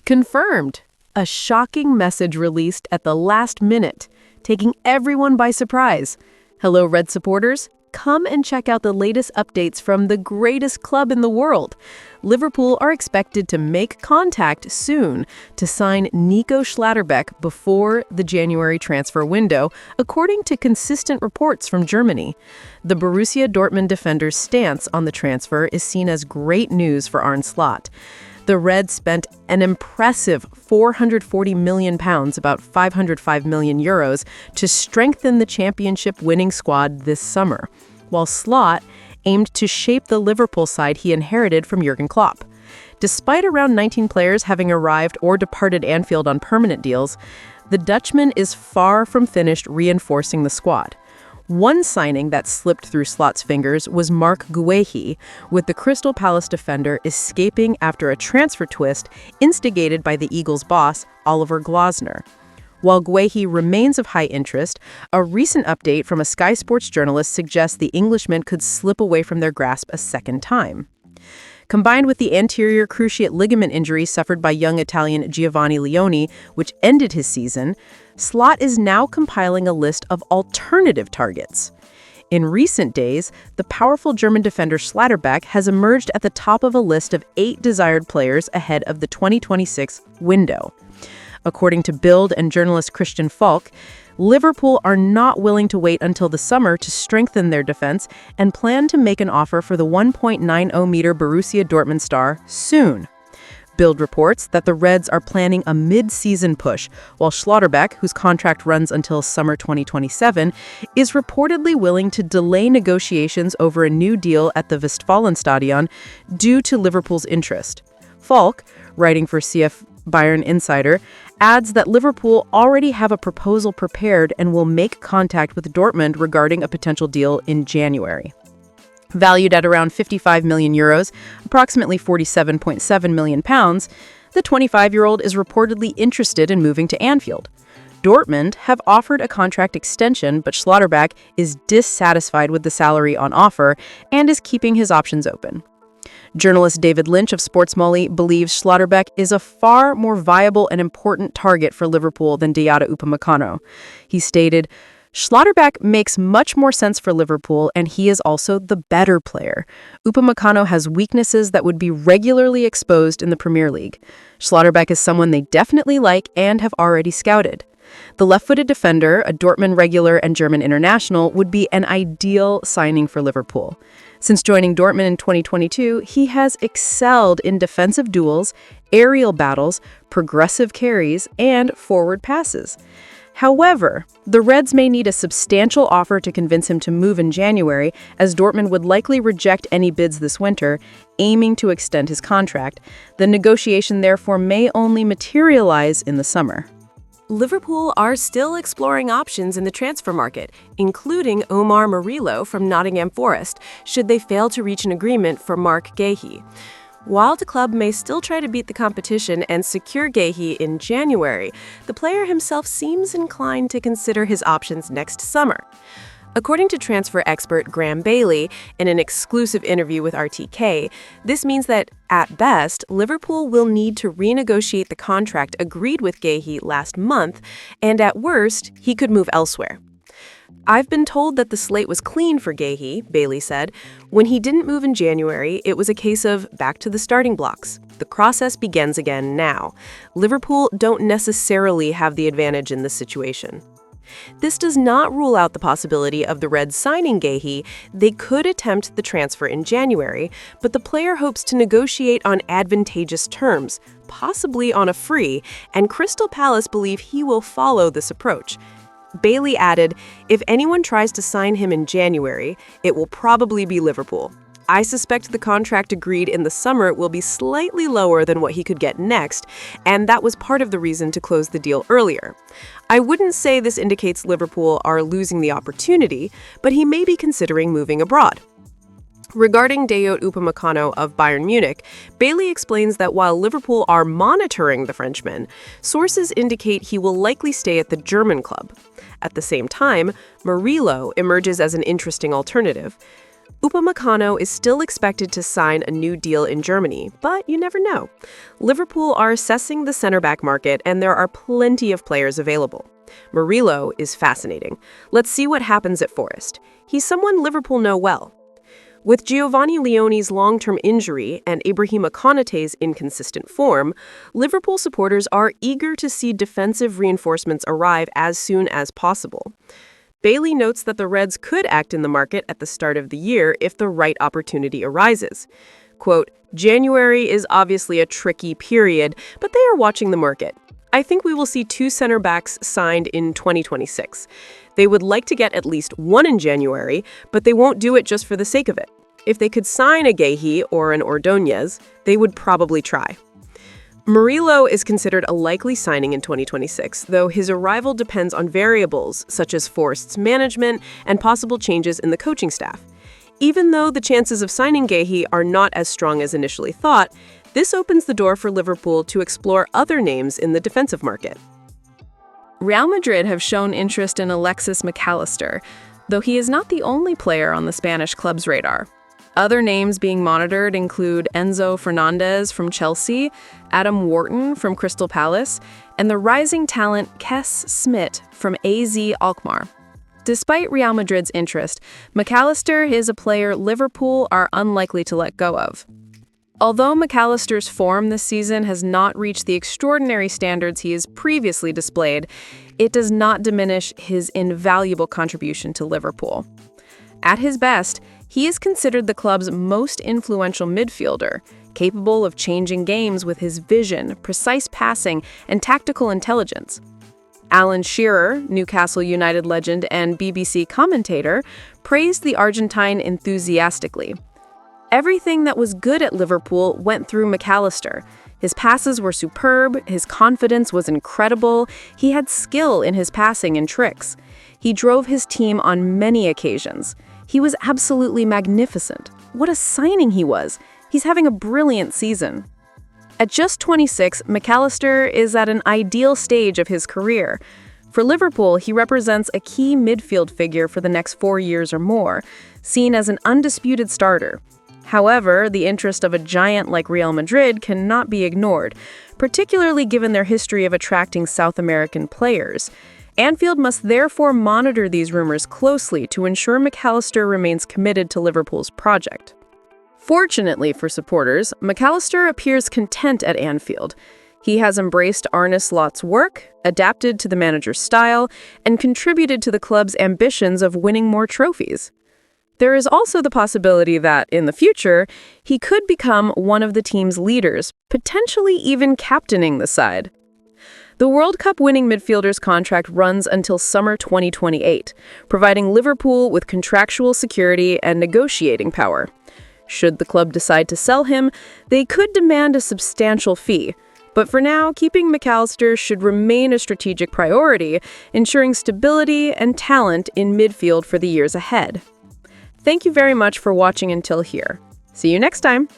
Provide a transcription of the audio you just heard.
Confirmed. A shocking message released at the last minute, taking everyone by surprise. Hello, Red supporters. Come and check out the latest updates from the greatest club in the world. Liverpool are expected to make contact soon to sign Nico Schlotterbeck before the January transfer window, according to consistent reports from Germany. The Borussia Dortmund defender's stance on the transfer is seen as great news for Arne Slot. The Reds spent an impressive £440 million, about 505 million euros, to strengthen the championship-winning squad this summer, while Slot aimed to shape the Liverpool side he inherited from Jurgen Klopp. Despite around 19 players having arrived or departed Anfield on permanent deals, the Dutchman is far from finished reinforcing the squad. One signing that slipped through Slot's fingers was Marc Guehi, with the Crystal Palace defender escaping after a transfer twist instigated by the Eagles' boss, Oliver Glasner. While Guehi remains of high interest, a recent update from a Sky Sports journalist suggests the Englishman could slip away from their grasp a second time. Combined with the anterior cruciate ligament injury suffered by young Italian Giovanni Leoni, which ended his season, Slot is now compiling a list of alternative targets. In recent days, the powerful German defender Schlotterbeck has emerged at the top of a list of 8 desired players ahead of the 2026 window. According to Bild and journalist Christian Falk, Liverpool are not willing to wait until the summer to strengthen their defense and plan to make an offer for the 1.90-meter Borussia Dortmund star soon. Bild reports that the Reds are planning a mid-season push, while Schlotterbeck, whose contract runs until summer 2027, is reportedly willing to delay negotiations over a new deal at the Westfalenstadion due to Liverpool's interest. Falk, writing for CF Bayern Insider, adds that Liverpool already have a proposal prepared and will make contact with Dortmund regarding a potential deal in January. Valued at around 55 million euros, approximately 47.7 million pounds, the 25-year-old is reportedly interested in moving to Anfield. Dortmund have offered a contract extension, but Schlotterbeck is dissatisfied with the salary on offer and is keeping his options open. Journalist David Lynch of Sports Molly believes Schlotterbeck is a far more viable and important target for Liverpool than Dayot Upamecano. He stated, "Schlotterbeck makes much more sense for Liverpool, and he is also the better player. Upamecano has weaknesses that would be regularly exposed in the Premier League. Schlotterbeck is someone they definitely like and have already scouted." The left-footed defender, a Dortmund regular and German international, would be an ideal signing for Liverpool. Since joining Dortmund in 2022, he has excelled in defensive duels, aerial battles, progressive carries, and forward passes. However, the Reds may need a substantial offer to convince him to move in January, as Dortmund would likely reject any bids this winter, aiming to extend his contract. The negotiation therefore may only materialize in the summer. Liverpool are still exploring options in the transfer market, including Omar Murillo from Nottingham Forest, should they fail to reach an agreement for Marc Guehi. While the club may still try to beat the competition and secure Guehi in January, the player himself seems inclined to consider his options next summer. According to transfer expert Graham Bailey, in an exclusive interview with RTK, this means that, at best, Liverpool will need to renegotiate the contract agreed with Guehi last month, and at worst, he could move elsewhere. "I've been told that the slate was clean for Guehi," Bailey said. "When he didn't move in January, it was a case of back to the starting blocks. The process begins again now. Liverpool don't necessarily have the advantage in this situation." This does not rule out the possibility of the Reds signing Guehi. They could attempt the transfer in January, but the player hopes to negotiate on advantageous terms, possibly on a free, and Crystal Palace believe he will follow this approach. Bailey added, "If anyone tries to sign him in January, it will probably be Liverpool. I suspect the contract agreed in the summer will be slightly lower than what he could get next, and that was part of the reason to close the deal earlier. I wouldn't say this indicates Liverpool are losing the opportunity, but he may be considering moving abroad." Regarding Dayot Upamecano of Bayern Munich, Bailey explains that while Liverpool are monitoring the Frenchman, sources indicate he will likely stay at the German club. At the same time, Murillo emerges as an interesting alternative. Upamecano is still expected to sign a new deal in Germany, but you never know. Liverpool are assessing the center-back market, and there are plenty of players available. Murillo is fascinating. Let's see what happens at Forest. He's someone Liverpool know well. With Giovanni Leone's long-term injury and Ibrahima Konaté's inconsistent form, Liverpool supporters are eager to see defensive reinforcements arrive as soon as possible. Bailey notes that the Reds could act in the market at the start of the year if the right opportunity arises. Quote, January is obviously a tricky period, but they are watching the market. I think we will see 2 center backs signed in 2026. They would like to get at least one in January, but they won't do it just for the sake of it. If they could sign a Guehi or an Ordóñez, they would probably try. Murillo is considered a likely signing in 2026, though his arrival depends on variables such as Forest's management and possible changes in the coaching staff. Even though the chances of signing Guehi are not as strong as initially thought, this opens the door for Liverpool to explore other names in the defensive market. Real Madrid have shown interest in Alexis McAllister, though he is not the only player on the Spanish club's radar. Other names being monitored include Enzo Fernandez from Chelsea, Adam Wharton from Crystal Palace, and the rising talent Kes Smit from AZ Alkmaar. Despite Real Madrid's interest, McAllister is a player Liverpool are unlikely to let go of. Although McAllister's form this season has not reached the extraordinary standards he has previously displayed, it does not diminish his invaluable contribution to Liverpool. At his best, he is considered the club's most influential midfielder, capable of changing games with his vision, precise passing, and tactical intelligence. Alan Shearer, Newcastle United legend and BBC commentator, praised the Argentine enthusiastically. Everything that was good at Liverpool went through McAllister. His passes were superb, his confidence was incredible, he had skill in his passing and tricks. He drove his team on many occasions. He was absolutely magnificent. What a signing he was! He's having a brilliant season. At just 26, McAllister is at an ideal stage of his career. For Liverpool, he represents a key midfield figure for the next 4 years or more, seen as an undisputed starter. However, the interest of a giant like Real Madrid cannot be ignored, particularly given their history of attracting South American players. Anfield must therefore monitor these rumors closely to ensure McAllister remains committed to Liverpool's project. Fortunately for supporters, McAllister appears content at Anfield. He has embraced Arne Slot's work, adapted to the manager's style, and contributed to the club's ambitions of winning more trophies. There is also the possibility that, in the future, he could become one of the team's leaders, potentially even captaining the side. The World Cup winning midfielder's contract runs until summer 2028, providing Liverpool with contractual security and negotiating power. Should the club decide to sell him, they could demand a substantial fee. But for now, keeping McAllister should remain a strategic priority, ensuring stability and talent in midfield for the years ahead. Thank you very much for watching until here. See you next time!